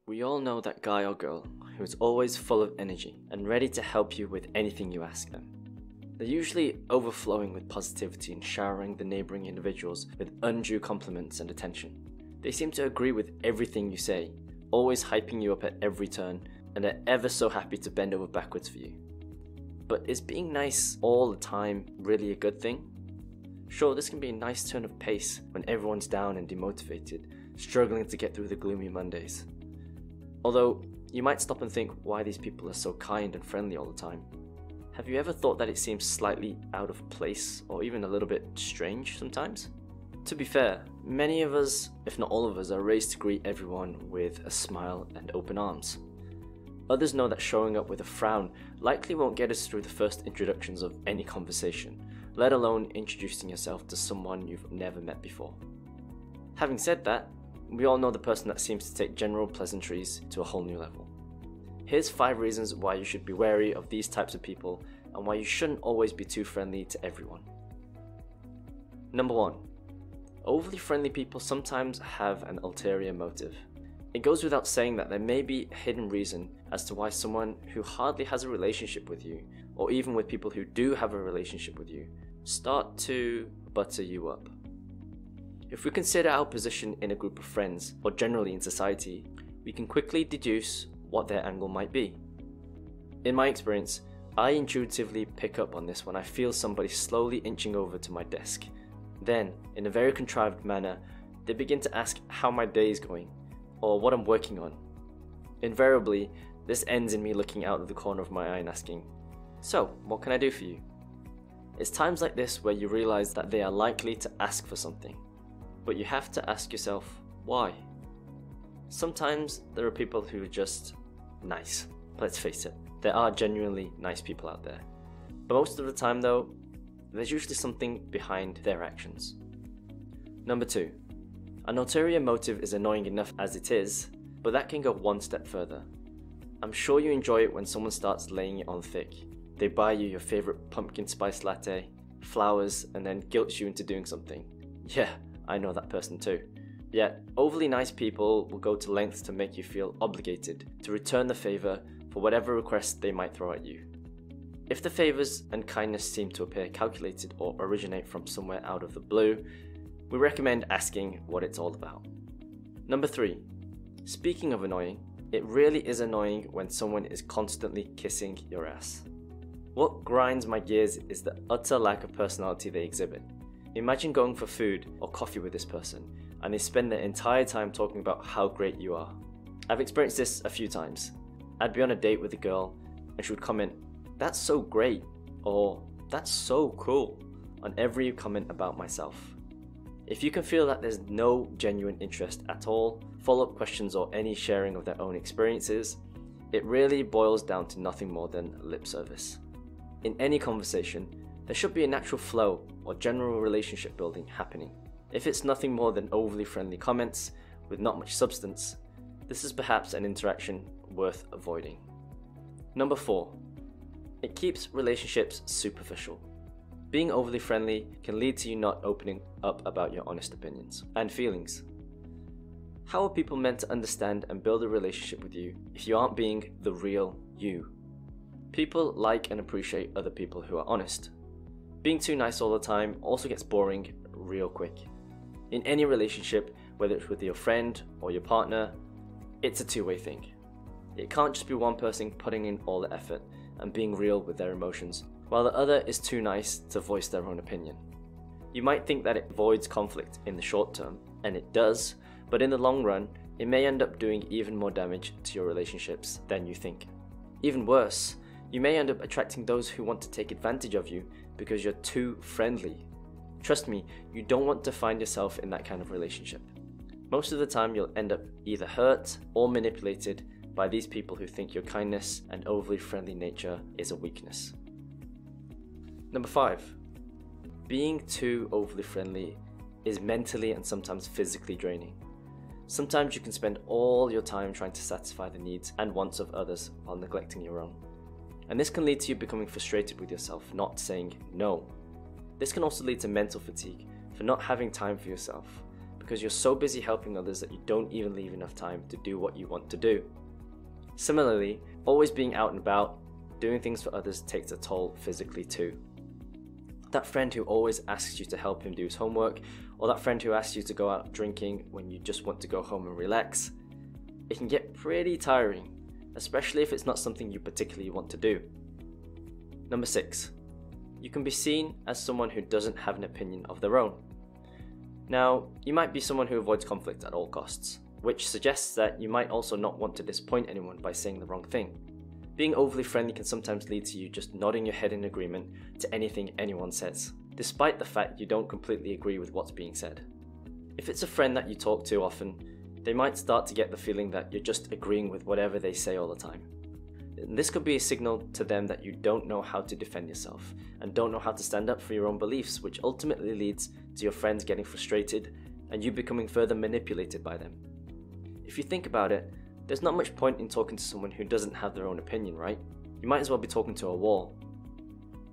We all know that guy or girl who is always full of energy and ready to help you with anything you ask them. They're usually overflowing with positivity and showering the neighbouring individuals with undue compliments and attention. They seem to agree with everything you say, always hyping you up at every turn, and are ever so happy to bend over backwards for you. But is being nice all the time really a good thing? Sure, this can be a nice turn of pace when everyone's down and demotivated, struggling to get through the gloomy Mondays. Although, you might stop and think why these people are so kind and friendly all the time. Have you ever thought that it seems slightly out of place or even a little bit strange sometimes? To be fair, many of us, if not all of us, are raised to greet everyone with a smile and open arms. Others know that showing up with a frown likely won't get us through the first introductions of any conversation, let alone introducing yourself to someone you've never met before. Having said that, we all know the person that seems to take general pleasantries to a whole new level. Here's 5 reasons why you should be wary of these types of people and why you shouldn't always be too friendly to everyone. Number 1. Overly friendly people sometimes have an ulterior motive. It goes without saying that there may be a hidden reason as to why someone who hardly has a relationship with you, or even with people who do have a relationship with you, start to butter you up. If we consider our position in a group of friends, or generally in society, we can quickly deduce what their angle might be. In my experience, I intuitively pick up on this when I feel somebody slowly inching over to my desk. Then, in a very contrived manner, they begin to ask how my day is going, or what I'm working on. Invariably, this ends in me looking out of the corner of my eye and asking, "So, what can I do for you?" It's times like this where you realize that they are likely to ask for something, but you have to ask yourself, why? Sometimes there are people who are just nice. Let's face it, there are genuinely nice people out there. But most of the time though, there's usually something behind their actions. Number 2. An ulterior motive is annoying enough as it is, but that can go one step further. I'm sure you enjoy it when someone starts laying it on thick. They buy you your favourite pumpkin spice latte, flowers, and then guilt you into doing something. Yeah, I know that person too. Yet, overly nice people will go to lengths to make you feel obligated to return the favour for whatever request they might throw at you. If the favours and kindness seem to appear calculated or originate from somewhere out of the blue, we recommend asking what it's all about. Number 3. Speaking of annoying, it really is annoying when someone is constantly kissing your ass. What grinds my gears is the utter lack of personality they exhibit. Imagine going for food or coffee with this person, and they spend their entire time talking about how great you are. I've experienced this a few times. I'd be on a date with a girl, and she would comment, "That's so great," or "That's so cool," on every comment about myself. If you can feel that there's no genuine interest at all, follow-up questions or any sharing of their own experiences, it really boils down to nothing more than lip service. In any conversation, there should be a natural flow or general relationship building happening. If it's nothing more than overly friendly comments with not much substance, this is perhaps an interaction worth avoiding. Number 4. It keeps relationships superficial. Being overly friendly can lead to you not opening up about your honest opinions and feelings. How are people meant to understand and build a relationship with you if you aren't being the real you? People like and appreciate other people who are honest. Being too nice all the time also gets boring real quick. In any relationship, whether it's with your friend or your partner, it's a two-way thing. It can't just be one person putting in all the effort and being real with their emotions, while the other is too nice to voice their own opinion. You might think that it avoids conflict in the short term, and it does, but in the long run, it may end up doing even more damage to your relationships than you think. Even worse, you may end up attracting those who want to take advantage of you because you're too friendly. Trust me, you don't want to find yourself in that kind of relationship. Most of the time you'll end up either hurt or manipulated by these people who think your kindness and overly friendly nature is a weakness. Number 5. Being too overly friendly is mentally and sometimes physically draining. Sometimes you can spend all your time trying to satisfy the needs and wants of others while neglecting your own. And this can lead to you becoming frustrated with yourself, not saying no. This can also lead to mental fatigue for not having time for yourself, because you're so busy helping others that you don't even leave enough time to do what you want to do. Similarly, always being out and about, doing things for others takes a toll physically too. That friend who always asks you to help him do his homework, or that friend who asks you to go out drinking when you just want to go home and relax, it can get pretty tiring, especially if it's not something you particularly want to do. Number 6. You can be seen as someone who doesn't have an opinion of their own. Now, you might be someone who avoids conflict at all costs, which suggests that you might also not want to disappoint anyone by saying the wrong thing. Being overly friendly can sometimes lead to you just nodding your head in agreement to anything anyone says, despite the fact you don't completely agree with what's being said. If it's a friend that you talk to often, they might start to get the feeling that you're just agreeing with whatever they say all the time. And this could be a signal to them that you don't know how to defend yourself and don't know how to stand up for your own beliefs, which ultimately leads to your friends getting frustrated and you becoming further manipulated by them. If you think about it, there's not much point in talking to someone who doesn't have their own opinion, right? You might as well be talking to a wall.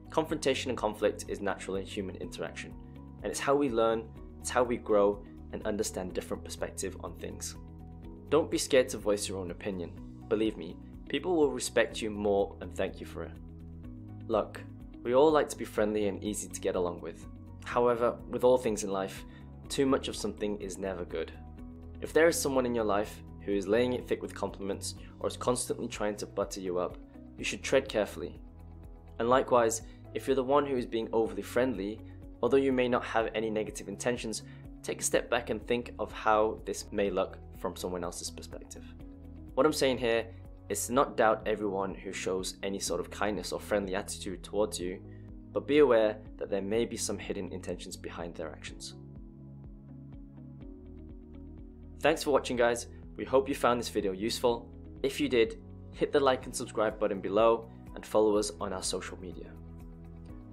Confrontation and conflict is natural in human interaction, and it's how we learn, it's how we grow and understand different perspectives on things. Don't be scared to voice your own opinion. Believe me, people will respect you more and thank you for it. Look, we all like to be friendly and easy to get along with. However, with all things in life, too much of something is never good. If there is someone in your life who is laying it thick with compliments or is constantly trying to butter you up, you should tread carefully. And likewise, if you're the one who is being overly friendly, although you may not have any negative intentions, take a step back and think of how this may look from someone else's perspective. What I'm saying here is to not doubt everyone who shows any sort of kindness or friendly attitude towards you, but be aware that there may be some hidden intentions behind their actions. Thanks for watching, guys. We hope you found this video useful. If you did, hit the like and subscribe button below and follow us on our social media.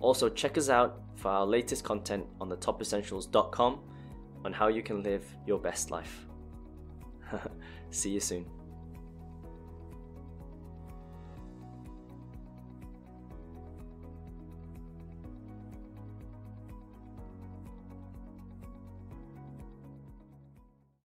Also, check us out for our latest content on thetopessentials.com on how you can live your best life. See you soon.